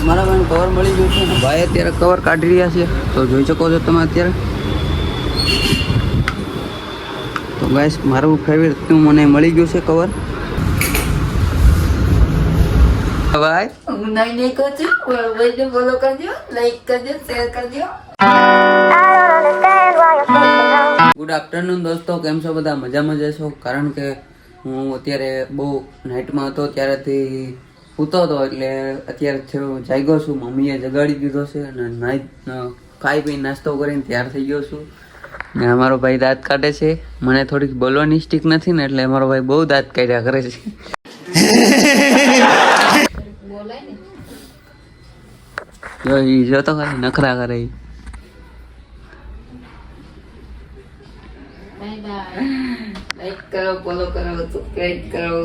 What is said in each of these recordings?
મારા ભાઈને કવર મળી ગયું છે. ભાઈ અત્યારે કવર કાઢી રહ્યા છે, તો જોઈ શકો છો તમે અત્યારે. તો ગાઈસ મારું ફેવરેટ મને મળી ગયું છે કવર. ભાઈ નહીં કરજો, ભાઈને ફોલો કરજો, લાઈક કરજો, શેર કરજો. ગુડ આફ્ટરનૂન દોસ્તો, કેમ છો બધા? મજામાં જશો? કારણ કે હું અત્યારે બહુ નાઇટમાં હતો, ત્યારેથી સૂતો હતો, એટલે અત્યારે જાગ્યો છું. મમ્મીએ જગાડી દીધો છે અને ખાઈ પી નાસ્તો કરીને તૈયાર થઈ ગયો છું. ને અમારો ભાઈ દાંત કાઢે છે. મને થોડીક બોલવાની સ્ટીક નથી ને, એટલે અમારો ભાઈ બહુ દાંત કાઢ્યા કરે છે. જો તો ખાલી નખરા કરે. લાઈક કરો, ફોલો કરો, સબસ્ક્રાઇબ કરો.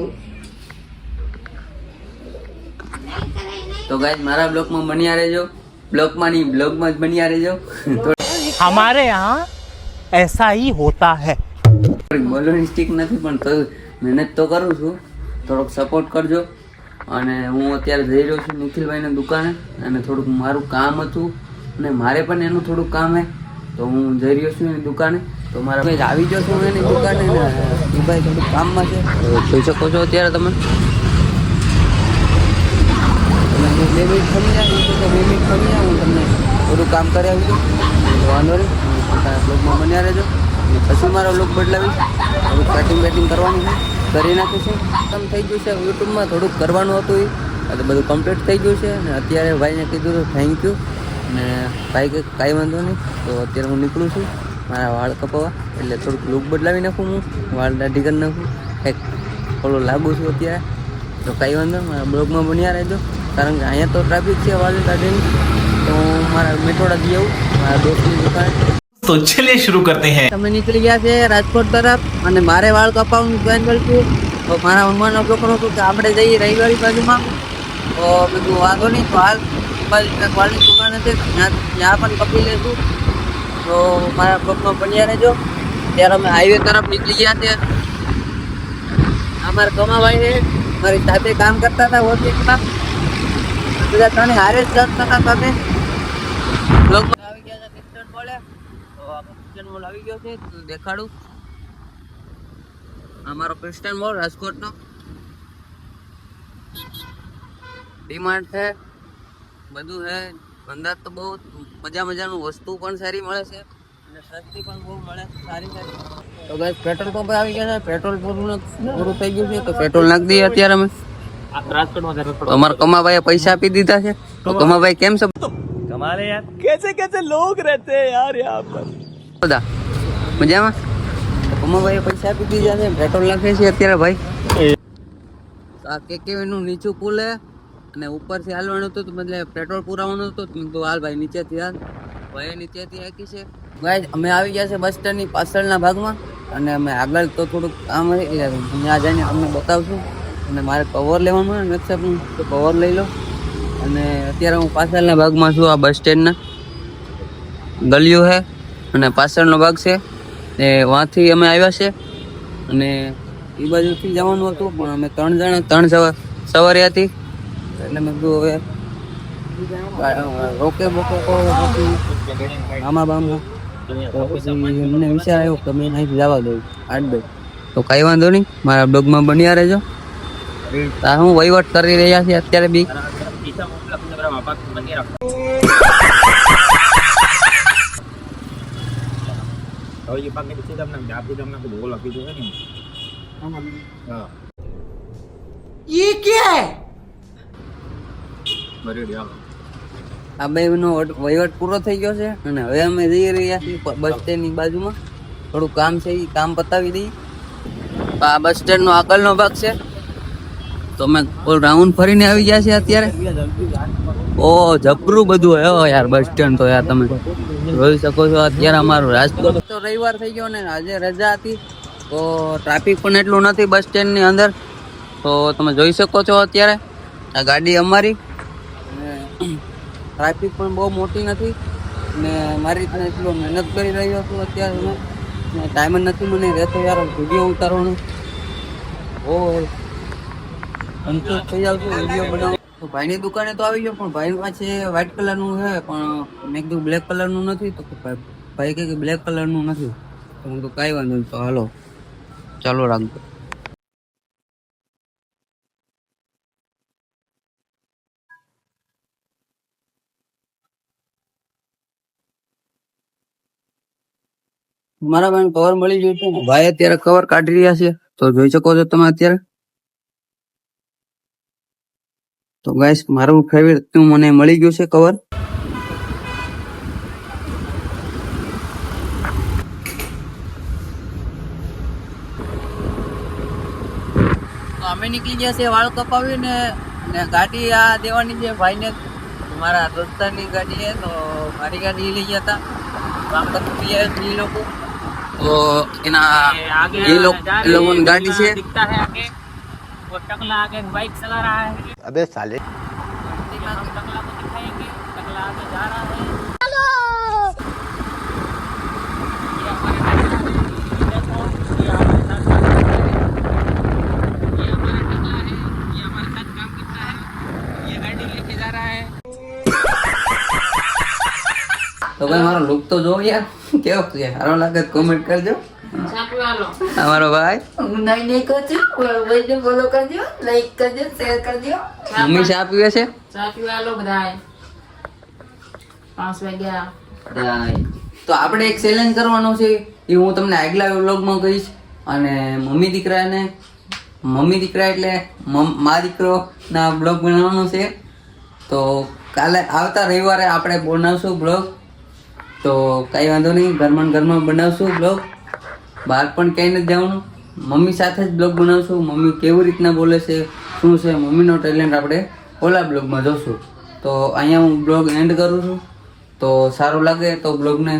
તો ગાઈસ મારા બ્લોગમાં બન્યા રહેજો. બ્લોગમાં જ બન્યા રહેજો. हमारे यहाँ ऐसा ही होता है. બોલવાની સ્ટીક નથી, પણ તો મહેનત તો કરું છું. થોડોક સપોર્ટ કરજો. અને હું અત્યારે જઈ રહ્યો છું નિખિલભાઈની દુકાને, અને થોડુંક મારું કામ હતું અને મારે પણ એનું થોડુંક કામ છે, તો હું જઈ રહ્યો છું એની દુકાને. તો મારા ભાઈ આવી ગયો છું એની દુકાને, ને એ ભાઈ થોડુંક કામમાં છે, જોઈ શકો છો અત્યારે તમે. 2 મિનિટ ખમી જાય, તો 2 મિનિટ ખમી જાય, હું તમને થોડું કામ કરી આવી દઉં. વાંધો નહીં, બ્લોગમાં બન્યા રહેજો. પછી મારો બ્લોગ બદલાવીશ. થોડુંક બેટિંગ કરવાનું છે, કરી નાખીશું. ખતમ થઈ ગયું છે યુટ્યુબમાં, થોડુંક કરવાનું હતું એ બધું કમ્પ્લીટ થઈ ગયું છે. અને અત્યારે ભાઈને કીધું તો થેન્ક યુ. અને ભાઈ કે કાંઈ વાંધો નહીં. તો અત્યારે હું નીકળું છું મારા વાળ કપાવવા, એટલે થોડુંક લુક બદલાવી નાખું, હું વાળ દાઢી કરી નાખું. કંઈક થોડું લાગુ છું અત્યારે. તો કાંઈ વાંધો મારા બ્લોગમાં બન્યા રહેજો. કારણ કે અહીંયા તો ટ્રાફિક છે વાળ દાઢીની. તો મારા મેઠોડા જઈ આવું મારા દોસ્તની દુકાન. तो चलिए शुरू करते हैं. તમે નીકળી ગયા છે રાજકોટ તરફ, અને મારે વાળ કપાવવાનું પ્લાન કર્યું. તો મારા મમ્માનો છોકરો હતું કે આપણે જઈએ રવિવારી બાજુમાં. તો બધું વાંધો નહીં, તો હાલ વાળની દુકાન હતી, ત્યાં પણ કપી લઈશું. તો મારા બ્લોગમાં બન્યા રહેજો. ત્યારે અમે હાઈવે તરફ નીકળી ગયા છે. અમારા કમાભાઈ છે, મારી સાથે કામ કરતા હતા ઓફિસમાં. બધા ત્રણે હારે જ જતા હતા. તમે બ્લોગમાં આવી ગયા હતા કિસ્ટન બોલે. તો આ ક્રિસ્ટન મોલ આવી ગયો છે, તો દેખાડું. અમારો ક્રિસ્ટન મોલ રાજકોટનો ડીમાર્ટ છે, બધું છે. અંદર તો બહુ મજાનું વસ્તુ પણ સારી મળે છે, અને સસ્તી પણ બહુ મળે, સારી. તો ગાઈસ પેટ્રોલ પંપ આવી ગયા છે. પેટ્રોલ પૂરું થઈ ગયું છે, તો પેટ્રોલ નાખી દઈએ અત્યારે અમે. અમારા કમાભાઈએ પૈસા આપી દીધા છે. તો કમાભાઈ કેમ છે? कमाल है यार, कैसे लोग रहते हैं यार यहाँ पर. બધા મજામાં. કમાભાઈએ પૈસા આપી દીધા છે, પેટ્રોલ નાખે છે અત્યારે ભાઈ. આ કેકેવીનું નીચું પુલ હે, અને ઉપરથી હાલવાનું હતું, એટલે પેટ્રોલ પુરાવાનું હતું. તો હાલ ભાઈ નીચેથી હાલ. ભાઈ નીચેથી હાકી છે. ગાઈસ અમે આવી ગયા છે બસ સ્ટેન્ડની પાછળના ભાગમાં, અને અમે આગળ તો થોડુંક કામ હોય એટલે ત્યાં જઈને અમને બતાવશું. અને મારે કવર લેવાનું હોય ને વેબસાઇટનું, તો કવર લઈ લો. અને અત્યારે હું પાછળના ભાગમાં છું. આ બસ સ્ટેન્ડના ગલીઓ છે, અને પાછળનો ભાગ છે એ વાંથી અમે આવ્યા છે. અને એ બાજુથી જવાનું હતું, પણ અમે 3 સવારી હતી, એટલે મેં કીધું હવે રોકે બોકે આમાં બામાં. તો પછી મને વિચાર આવ્યો કે મેં અહીંથી જવા દઉં 8 તો કાંઈ વાંધો નહીં, મારા બ્લોગમાં બન્યા રહેજો. હું વહીવટ કરી રહ્યા છીએ અત્યારે બી. ये क्या है? આ બેનો વહીવટ પૂરો થઈ ગયો છે, અને હવે અમે જઈ રહ્યા છીએ બસ સ્ટેન્ડની બાજુમાં. થોડું કામ છે, એ કામ પતાવી દઈએ. આ બસ સ્ટેન્ડનો આગળનો ભાગ છે, તો અમે રાઉન્ડ ફરીને આવી ગયા છે અત્યારે. ઓ જબરું બધું હે યાર બસ સ્ટેન્ડ તો યાર, તમે જોઈ શકો છો. અત્યારે અમારું રાજકોટ તો રવિવાર થઈ ગયો ને આજે રજા હતી, તો ટ્રાફિક પણ એટલું નથી બસ સ્ટેન્ડની અંદર. તો તમે જોઈ શકો છો અત્યારે આ ગાડી અમારી, ટ્રાફિક પણ બહુ મોટી નથી. ને મારી રીતના એટલો મહેનત કરી રહ્યો છું અત્યારે. ટાઈમ જ નથી મને રહેતો યાર વિડીયો ઉતારવાનો. ઓ સંતોષ થઈ જાવ છું વિડીયો બનાવો. તો ભાઈની દુકાને તો આવી ગયો, પણ ભાઈ પાસે વ્હાઈટ કલરનું છે, પણ મેં કીધું બ્લેક કલરનું નથી. તો ભાઈ કહે કે બ્લેક કલરનું નથી. તો હું તો કાંઈ વાંધો નહીં, તો હાલો ચાલો રાખજો. મારા ભાઈ કવર મળી ગયું છે. ભાઈ અત્યારે કવર કાઢી રહ્યા છે, તો જોઈ શકો છો તમે અત્યારે. તો ગાઈસ મારું ફેવરેટ મને મળી ગયું છે કવર. તો અમે નીકળી ગયા છે વાળ કપાવીને, ને ગાડી આ દેવાની છે ભાઈને. મારા દોસ્તારની ગાડી છે, તો મારી ગાડી લઈ ગયા હતા કામ કરતી એ લોકો. તો એના એ લોકોની ગાડી છે. दिखता है आगे वो टकला आगे बाइक चला रहा है. अबे साले हम टकला को दिखाएंगे. टकला आगे जा रहा है. ये हमारा टकला है. देखो ये हमारे साथ काम करता है. ये हमारा टकला है. ये हमारे साथ काम करता है. ये गाड़ी लेके जा रहा है. તો ભાઈ મારો લુક તો જો યાર કેવો છે, સારો લાગે કોમેન્ટ કરજો. અમારો ભાઈ હું નહીં કહું છું, ભાઈને ફોલો કરજો, લાઈક કરજો, શેર કરજો. મમ્મી ચા પીવે છે. ચા પીવા લો બધાય. 5 વાગ્યા. તો આપણે એક ચેલેન્જ કરવાનો છે, એ હું તમને આગલા વ્લોગમાં કહીશ. અને મમ્મી દીકરા એટલે મા દીકરો ના બ્લોગ બનાવવાનો છે. તો કાલે આવતા રવિવારે આપણે બનાવશું બ્લોગ. તો કાંઈ વાંધો નહીં, ઘરમાં બનાવશું બ્લોગ. બહાર પણ ક્યાંય નથી જવાનું, મમ્મી સાથે જ બ્લોગ બનાવશું. મમ્મી કેવી રીતના બોલે છે, શું છે, મમ્મીનો ટેલેન્ટ આપણે ઓલા બ્લોગમાં જોશું. તો અહીંયા હું બ્લોગ એન્ડ કરું છું. તો સારું લાગે તો બ્લોગને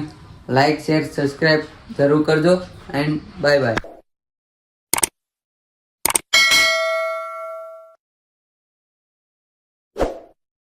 લાઈક શેર સબસ્ક્રાઈબ જરૂર કરજો. And bye bye.